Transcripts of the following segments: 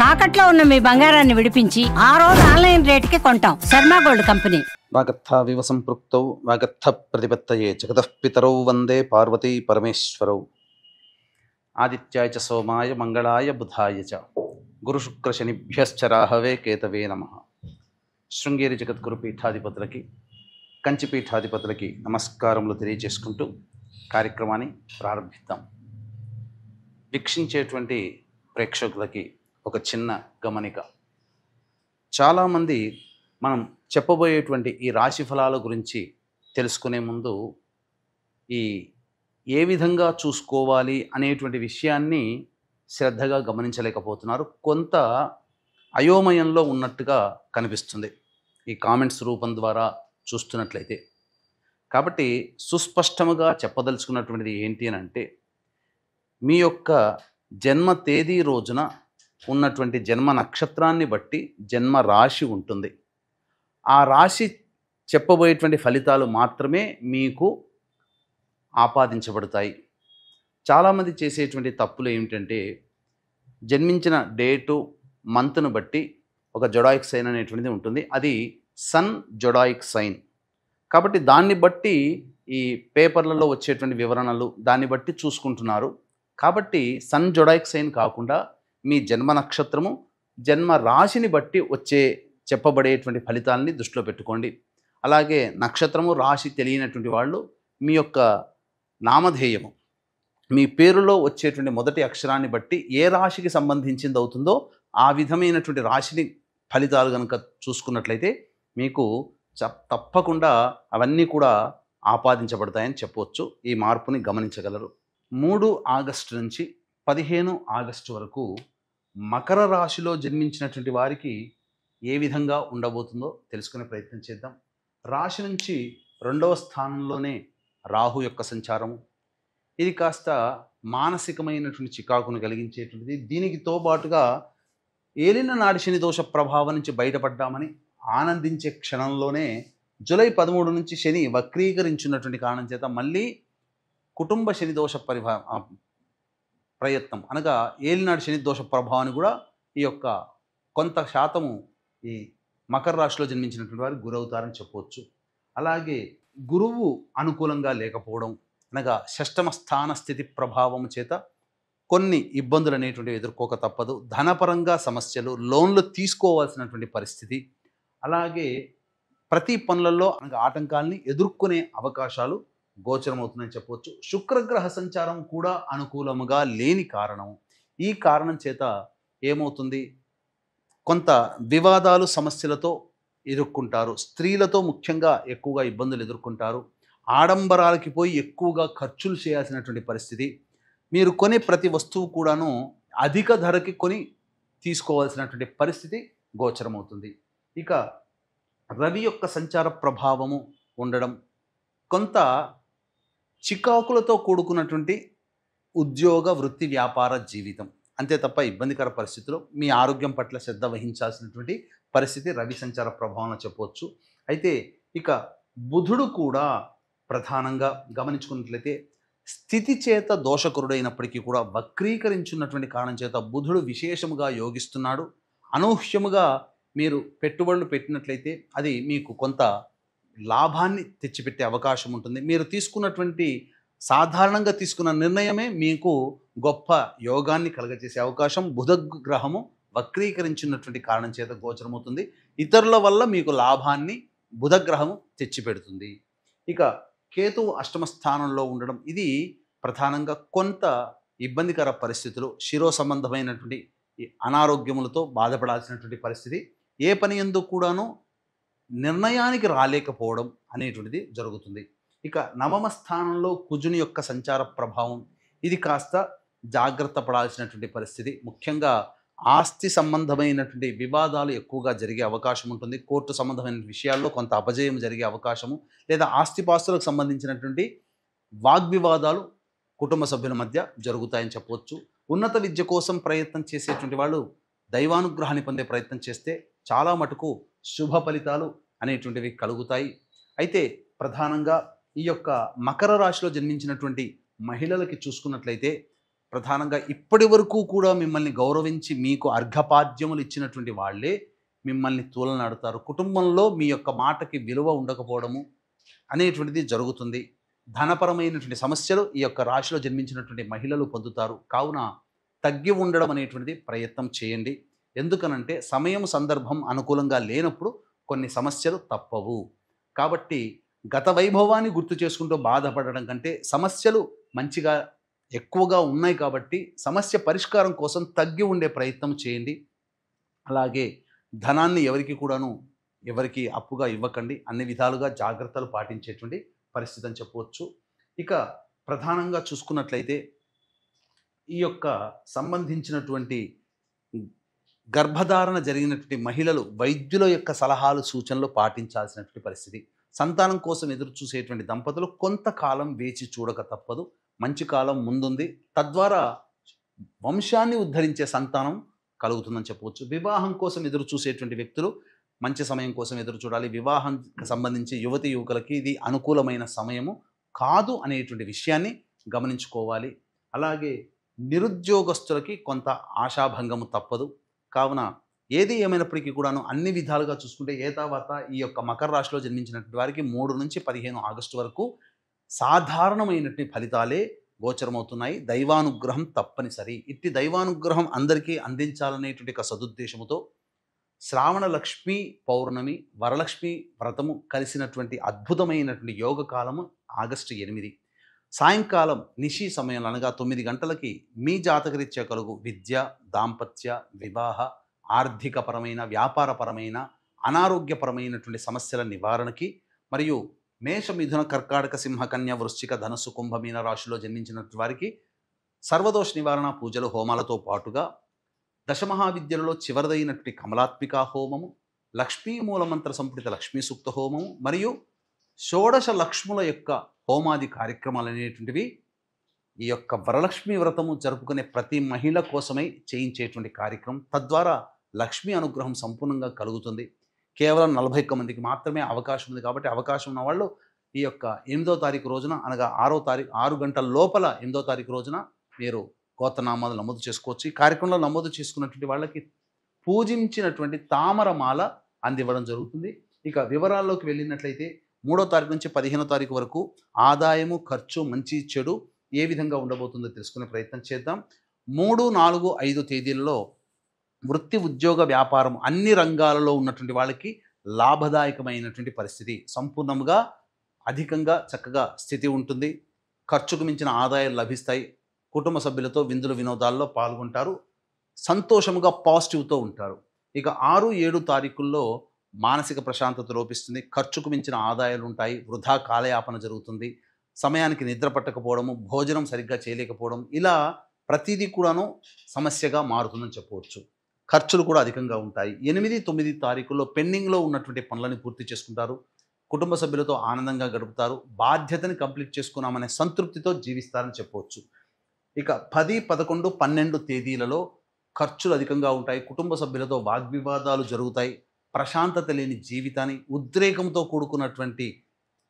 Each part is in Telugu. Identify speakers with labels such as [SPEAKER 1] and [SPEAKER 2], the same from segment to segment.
[SPEAKER 1] తాకట్లో ఉన్న మీ బంగారాన్ని విడిపించి ఆ రోజు ఆన్లైన్ రేటుకి కొంటాం. Sharma gold company.
[SPEAKER 2] వాగర్థావివ సంపృక్తౌ వాగర్థ ప్రతిపత్తయే జగతః పితరౌ వందే పార్వతీ పరమేశ్వరౌ. ఆదిత్యాయ చ సోమాయ మంగళాయ బుధాయ చ గురు శుక్ర శనిభ్యశ్చ రాహవే కేతవే నమః. శృంగేరి జగద్గురు పీఠాధిపతులకి, కంచి పీఠాధిపతులకి నమస్కారములు తెలియజేసుకుంటూ కార్యక్రమాన్ని ప్రారంభిద్దాం. వీక్షించేటువంటి ప్రేక్షకులకి ఒక చిన్న గమనిక. చాలామంది మనం చెప్పబోయేటువంటి ఈ రాశి ఫలాల గురించి తెలుసుకునే ముందు ఏ విధంగా చూసుకోవాలి అనేటువంటి విషయాన్ని శ్రద్ధగా గమనించలేకపోతున్నారు. కొంత అయోమయంలో ఉన్నట్టుగా కనిపిస్తుంది ఈ కామెంట్స్ రూపం ద్వారా చూస్తున్నట్లయితే. కాబట్టి సుస్పష్టముగా చెప్పదలుచుకున్నటువంటిది ఏంటి అని అంటే, మీ యొక్క జన్మ తేదీ రోజున ఉన్నటువంటి జన్మ నక్షత్రాన్ని బట్టి జన్మ రాశి ఉంటుంది. ఆ రాశి చెప్పబోయేటువంటి ఫలితాలు మాత్రమే మీకు ఆపాదించబడతాయి. చాలామంది చేసేటువంటి తప్పులు ఏమిటంటే, జన్మించిన డేటు మంత్ను బట్టి ఒక జొడాయిక్ సైన్ అనేటువంటిది ఉంటుంది. అది సన్ జొడాయిక్ సైన్. కాబట్టి దాన్ని బట్టి ఈ పేపర్లలో వచ్చేటువంటి వివరణలు దాన్ని బట్టి చూసుకుంటున్నారు. కాబట్టి సన్ జొడాయిక్ సైన్ కాకుండా మీ జన్మ నక్షత్రము, జన్మ రాశిని బట్టి వచ్చే చెప్పబడేటువంటి ఫలితాలని దృష్టిలో పెట్టుకోండి. అలాగే నక్షత్రము రాశి తెలియనటువంటి వాళ్ళు మీ యొక్క నామధేయము, మీ పేరులో వచ్చేటువంటి మొదటి అక్షరాన్ని బట్టి ఏ రాశికి సంబంధించింది అవుతుందో ఆ విధమైనటువంటి రాశిని ఫలితాలు కనుక చూసుకున్నట్లయితే మీకు తప్పకుండా అవన్నీ కూడా ఆపాదించబడతాయని చెప్పవచ్చు. ఈ మార్పుని గమనించగలరు. 3 ఆగస్టు నుంచి 15 ఆగస్టు వరకు మకర రాశిలో జన్మించినటువంటి వారికి ఏ విధంగా ఉండబోతుందో తెలుసుకునే ప్రయత్నం చేద్దాం. రాశి నుంచి 2వ స్థానంలోనే రాహు యొక్క సంచారము. ఇది కాస్త మానసికమైనటువంటి చికాకును కలిగించేటువంటిది. దీనికి తోబాటుగా ఏలిన నాడి శని దోష ప్రభావం నుంచి బయటపడ్డామని ఆనందించే క్షణంలోనే జూలై 13 నుంచి శని వక్రీకరించినటువంటి కారణం చేత మళ్ళీ కుటుంబ శని దోష ప్రయత్నం అనగా ఏలినాడు శని దోష ప్రభావాన్ని కూడా ఈ యొక్క కొంత శాతము ఈ మకర రాశిలో జన్మించినటువంటి వారికి గురవుతారని చెప్పవచ్చు. అలాగే గురువు అనుకూలంగా లేకపోవడం అనగా షష్టమ స్థాన స్థితి ప్రభావం చేత కొన్ని ఇబ్బందులు అనేటువంటివి ఎదుర్కోక తప్పదు. ధనపరంగా సమస్యలు, లోన్లు తీసుకోవాల్సినటువంటి పరిస్థితి, అలాగే ప్రతి పనులలో అనగా ఆటంకాలని ఎదుర్కొనే అవకాశాలు గోచరమవుతుందని చెప్పవచ్చు. శుక్రగ్రహ సంచారం కూడా అనుకూలముగా లేని కారణం. ఈ కారణం చేత ఏమవుతుంది, కొంత వివాదాలు సమస్యలతో ఎదుర్కొంటారు. స్త్రీలతో ముఖ్యంగా ఎక్కువగా ఇబ్బందులు ఎదుర్కొంటారు. ఆడంబరాలకి పోయి ఎక్కువగా ఖర్చులు చేయాల్సినటువంటి పరిస్థితి. మీరు కొనే ప్రతి వస్తువు కూడాను అధిక ధరకి కొని తీసుకోవాల్సినటువంటి పరిస్థితి గోచరమవుతుంది. ఇక రవి యొక్క సంచార ప్రభావము ఉండడం, కొంత చికాకులతో కూడుకున్నటువంటి ఉద్యోగ వృత్తి వ్యాపార జీవితం, అంతే తప్ప ఇబ్బందికర పరిస్థితుల్లో మీ ఆరోగ్యం పట్ల శ్రద్ధ వహించాల్సినటువంటి పరిస్థితి రవి సంచార ప్రభావంలో చెప్పవచ్చు. అయితే ఇక బుధుడు కూడా ప్రధానంగా గమనించుకున్నట్లయితే స్థితి చేత దోషకరుడైనప్పటికీ కూడా వక్రీకరించున్నటువంటి కారణం చేత బుధుడు విశేషముగా యోగిస్తున్నాడు. అనూహ్యముగా మీరు పెట్టుబడులు పెట్టినట్లయితే అది మీకు కొంత లాభాన్ని తెచ్చిపెట్టే అవకాశం ఉంటుంది. మీరు తీసుకున్నటువంటి సాధారణంగా తీసుకున్న నిర్ణయమే మీకు గొప్ప యోగాన్ని కలగజేసే అవకాశం బుధ గ్రహము వక్రీకరించినటువంటి కారణం చేత గోచరమవుతుంది. ఇతరుల వల్ల మీకు లాభాన్ని బుధ గ్రహము తెచ్చిపెడుతుంది. ఇక కేతువు అష్టమ స్థానంలో ఉండడం, ఇది ప్రధానంగా కొంత ఇబ్బందికర పరిస్థితులు, శిరో సంబంధమైనటువంటి అనారోగ్యములతో బాధపడాల్సినటువంటి పరిస్థితి, ఏ పని ఎందుకు కూడాను నిర్ణయానికి రాలేకపోవడం అనేటువంటిది జరుగుతుంది. ఇక నవమ స్థానంలో కుజుని యొక్క సంచార ప్రభావం, ఇది కాస్త జాగ్రత్త పడాల్సినటువంటి పరిస్థితి. ముఖ్యంగా ఆస్తి సంబంధమైనటువంటి వివాదాలు ఎక్కువగా జరిగే అవకాశం ఉంటుంది. కోర్టు సంబంధమైన విషయాల్లో కొంత అపజయం జరిగే అవకాశము, లేదా ఆస్తిపాస్తులకు సంబంధించినటువంటి వాగ్వివాదాలు కుటుంబ సభ్యుల మధ్య జరుగుతాయని చెప్పవచ్చు. ఉన్నత విద్య కోసం ప్రయత్నం చేసేటువంటి వాళ్ళు దైవానుగ్రహాన్ని పొందే ప్రయత్నం చేస్తే చాలా మటుకు శుభ ఫలితాలు అనేటువంటివి కలుగుతాయి. అయితే ప్రధానంగా ఈ యొక్క మకర రాశిలో జన్మించినటువంటి మహిళలకి చూసుకున్నట్లయితే ప్రధానంగా ఇప్పటి వరకు కూడా మిమ్మల్ని గౌరవించి మీకు అర్ఘపాద్యములు ఇచ్చినటువంటి వాళ్ళే మిమ్మల్ని తూలనాడుతారు. కుటుంబంలో మీ యొక్క మాటకి విలువ ఉండకపోవడము అనేటువంటిది జరుగుతుంది. ధనపరమైనటువంటి సమస్యలు ఈ యొక్క రాశిలో జన్మించినటువంటి మహిళలు పొందుతారు. కావున తగ్గి ఉండడం అనేటువంటిది ప్రయత్నం చేయండి. ఎందుకనంటే సమయం సందర్భం అనుకూలంగా లేనప్పుడు కొన్ని సమస్యలు తప్పవు. కాబట్టి గత వైభవాన్ని గుర్తు చేసుకుంటూ బాధపడడం కంటే సమస్యలు మంచిగా ఎక్కువగా ఉన్నాయి కాబట్టి సమస్య పరిష్కారం కోసం తగ్గి ఉండే ప్రయత్నం చేయండి. అలాగే ధనాన్ని ఎవరికి అప్పుగా ఇవ్వకండి. అన్ని విధాలుగా జాగ్రత్తలు పాటించేటువంటి పరిస్థితి అని చెప్పవచ్చు. ఇక ప్రధానంగా చూసుకున్నట్లయితే ఈ యొక్క సంబంధించినటువంటి గర్భధారణ జరిగినటువంటి మహిళలు వైద్యుల యొక్క సలహాలు సూచనలు పాటించాల్సినటువంటి పరిస్థితి. సంతానం కోసం ఎదురు చూసేటువంటి దంపతులు కొంతకాలం వేచి చూడక తప్పదు. మంచి కాలం ముందుంది. తద్వారా వంశాన్ని ఉద్ధరించే సంతానం కలుగుతుందని చెప్పవచ్చు. వివాహం కోసం ఎదురు చూసేటువంటి వ్యక్తులు మంచి సమయం కోసం ఎదురు చూడాలి. వివాహానికి సంబంధించి యువతి యువకులకి ఇది అనుకూలమైన సమయము కాదు అనేటువంటి విషయాన్ని గమనించుకోవాలి. అలాగే నిరుద్యోగస్తులకి కొంత ఆశాభంగము తప్పదు. కావున ఏది ఏమైనప్పటికీ కూడాను అన్ని విధాలుగా చూసుకుంటే ఏతావాత ఈ యొక్క మకర రాశిలో జన్మించినటువంటి వారికి 3 నుంచి 15 ఆగస్టు వరకు సాధారణమైనటువంటి ఫలితాలే గోచరమవుతున్నాయి. దైవానుగ్రహం తప్పనిసరి. ఇట్టి దైవానుగ్రహం అందరికీ అందించాలనేటువంటి ఒక సదుద్దేశముతో శ్రావణ లక్ష్మీ పౌర్ణమి వరలక్ష్మి వ్రతము కలిసినటువంటి అద్భుతమైనటువంటి యోగ కాలము ఆగస్టు 8 సాయంకాలం నిశి సమయంలో అనగా 9 గంటలకి మీ జాతకరీత్యా కలుగు విద్య, దాంపత్య, వివాహ, ఆర్థికపరమైన, వ్యాపారపరమైన, అనారోగ్యపరమైనటువంటి సమస్యల నివారణకి మరియు మేష, మిథున, కర్కాటక, సింహ, కన్య, వృశ్చిక, ధనుస్సు, కుంభ, మీన రాశిలో జన్మించినటువంటి వారికి సర్వదోష నివారణ పూజలు హోమాలతో పాటుగా దశమహావిద్యలలో చివరిదైనటువంటి కమలాత్మికా హోమము, లక్ష్మీ మూలమంత్ర సంపుటిత లక్ష్మీ సూక్త హోమము మరియు షోడశ లక్ష్ముల యొక్క హోమాది కార్యక్రమాలు అనేటువంటివి ఈ యొక్క వరలక్ష్మి వ్రతము జరుపుకునే ప్రతి మహిళ కోసమై చేయించేటువంటి కార్యక్రమం. తద్వారా లక్ష్మీ అనుగ్రహం సంపూర్ణంగా కలుగుతుంది. కేవలం 41 మందికి మాత్రమే అవకాశం ఉంది. కాబట్టి అవకాశం ఉన్న వాళ్ళు ఈ యొక్క 8వ తారీఖు రోజున అనగా 6 గంటల లోపల 8వ తారీఖు రోజున మీరు గోత్రనామాలు నమోదు చేసుకోవచ్చు. ఈ కార్యక్రమంలో నమోదు చేసుకున్నటువంటి వాళ్ళకి పూజించినటువంటి తామరమాల అందివ్వడం జరుగుతుంది. ఇక వివరాల్లోకి వెళ్ళినట్లయితే 3వ తారీఖు నుంచి 15వ తారీఖు వరకు ఆదాయము, ఖర్చు, మంచి చెడు ఏ విధంగా ఉండబోతుందో తెలుసుకునే ప్రయత్నం చేద్దాం. 3, 4, 5 తేదీల్లో వృత్తి, ఉద్యోగ, వ్యాపారం అన్ని రంగాలలో ఉన్నటువంటి వాళ్ళకి లాభదాయకమైనటువంటి పరిస్థితి. సంపూర్ణంగా అధికంగా చక్కగా స్థితి ఉంటుంది. ఖర్చుకు మించిన ఆదాయాలు లభిస్తాయి. కుటుంబ సభ్యులతో విందులు వినోదాల్లో పాల్గొంటారు. సంతోషముగా పాజిటివ్తో ఉంటారు. ఇక 6, 7 తారీఖుల్లో మానసిక ప్రశాంతత లోపిస్తుంది. ఖర్చుకు మించిన ఆదాయాలు ఉంటాయి. వృధా కాలయాపన జరుగుతుంది. సమయానికి నిద్ర పట్టకపోవడము, భోజనం సరిగ్గా చేయలేకపోవడం, ఇలా ప్రతిదీ కూడాను సమస్యగా మారుతుందని చెప్పవచ్చు. ఖర్చులు కూడా అధికంగా ఉంటాయి. 8, 9 తారీఖుల్లో పెండింగ్లో ఉన్నటువంటి పనులను పూర్తి చేసుకుంటారు. కుటుంబ సభ్యులతో ఆనందంగా గడుపుతారు. బాధ్యతని కంప్లీట్ చేసుకున్నామనే సంతృప్తితో జీవిస్తారని చెప్పవచ్చు. ఇక 10, 11, 12 తేదీలలో ఖర్చులు అధికంగా ఉంటాయి. కుటుంబ సభ్యులతో వాగ్వివాదాలు జరుగుతాయి. ప్రశాంతత లేని జీవితాన్ని, ఉద్రేకంతో కూడుకున్నటువంటి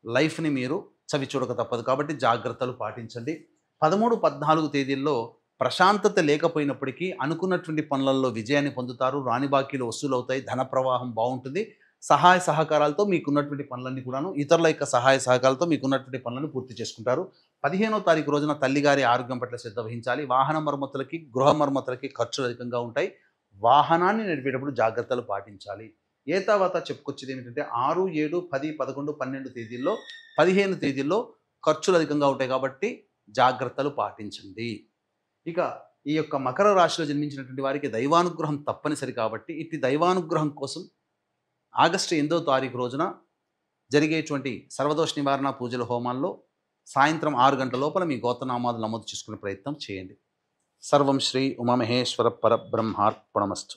[SPEAKER 2] లైఫ్ని మీరు చవి చూడక తప్పదు. కాబట్టి జాగ్రత్తలు పాటించండి. 13, 14 తేదీల్లో ప్రశాంతత లేకపోయినప్పటికీ అనుకున్నటువంటి పనులలో విజయాన్ని పొందుతారు. రాని బాకీలు వసూలవుతాయి. ధన ప్రవాహం బాగుంటుంది. సహాయ సహకారాలతో మీకున్నటువంటి పనులన్నీ కూడాను ఇతరుల యొక్క సహాయ సహకారాలతో మీకున్నటువంటి పనులను పూర్తి చేసుకుంటారు. 15వ తారీఖు రోజున తల్లిగారి ఆరోగ్యం పట్ల శ్రద్ధ వహించాలి. వాహన మరమ్మతులకి, గృహ మరమ్మతులకి ఖర్చులు అధికంగా ఉంటాయి. వాహనాన్ని నడిపేటప్పుడు జాగ్రత్తలు పాటించాలి. ఏ తర్వాత చెప్పుకొచ్చేది ఏమిటంటే 6, 7, 10, 11, 12 తేదీల్లో 15 తేదీల్లో ఖర్చులు అధికంగా ఉంటాయి. కాబట్టి జాగ్రత్తలు పాటించండి. ఇక ఈ యొక్క మకర రాశిలో జన్మించినటువంటి వారికి దైవానుగ్రహం తప్పనిసరి. కాబట్టి ఇట్టి దైవానుగ్రహం కోసం ఆగస్టు 8వ తారీఖు రోజున జరిగేటువంటి సర్వదోష నివారణ పూజల హోమాల్లో సాయంత్రం 6 గంటల లోపల మీ గోత్రనామాలు నమోదు చేసుకునే ప్రయత్నం చేయండి. సర్వం శ్రీ ఉమామహేశ్వర పరబ్రహ్మార్పణమస్తు.